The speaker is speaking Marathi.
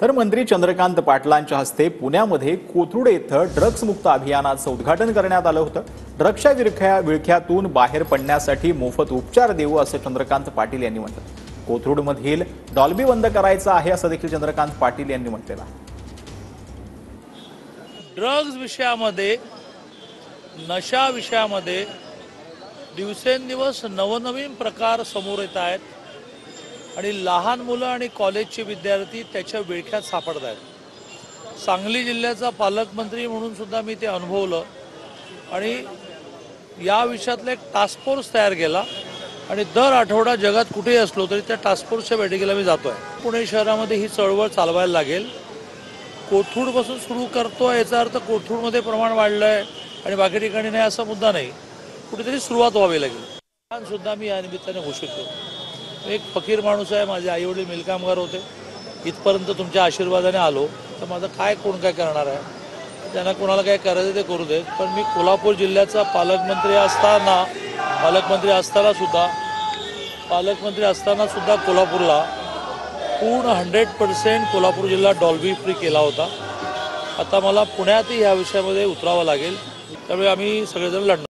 तर मंत्री चंद्रकांत पाटलांच्या हस्ते पुण्यामध्ये कोथरूड येथे ड्रग्ज मुक्त अभियानाचं उद्घाटन करण्यात आलं होतं। ड्रग्जच्या विळख्यातून बाहेर पडण्यासाठी मोफत उपचार देऊ असं चंद्रकांत पाटील यांनी म्हटलं। कोथरूडमधील डॉल्बी बंद करायचा आहे असं देखील चंद्रकांत पाटील यांनी म्हटलेलं आहे। ड्रग्ज विषयामध्ये, नशा विषयामध्ये दिवसेंदिवस नवनवीन प्रकार समोर येत आहेत आणि लहान मुलं आणि कॉलेजचे विद्यार्थी त्याच्या विळख्यात सापडत आहेत। सांगली जिल्ह्याचा पालकमंत्री म्हणून सुद्धा मी ते अनुभवलं आणि या विषयातला एक टास्क फोर्स तयार केला आणि दर आठवडा जगात कुठेही असलो तरी त्या टास्क फोर्सच्या बैठकीला मी जातोय। पुणे शहरामध्ये ही चळवळ चालवायला लागेल। कोथरूडपासून सुरू करतोय याचा अर्थ कोथरूडमध्ये प्रमाण वाढलंय आणि बाकी ठिकाणी नाही असा मुद्दा नाही, कुठेतरी सुरुवात व्हावी लागेल। सुद्धा मी या निमित्ताने घोषित करतो। एक फकीर माणूस आहे, माझे आई वडील मिलकामगार होते, इथपर्यंत तुमच्या आशीर्वादाने आलो तर माझं काय कोण काय करणार आहे, त्यांना कोणाला काय करायचं ते करू देत। पण मी कोल्हापूर जिल्ह्याचा पालकमंत्री असताना सुद्धा कोल्हापूरला पूर्ण 100% कोल्हापूर जिल्हा डॉल्बी फ्री केला होता। आता मला पुण्यातही ह्या विषयामध्ये उतरावं लागेल, त्यामुळे आम्ही सगळेजण लढणार।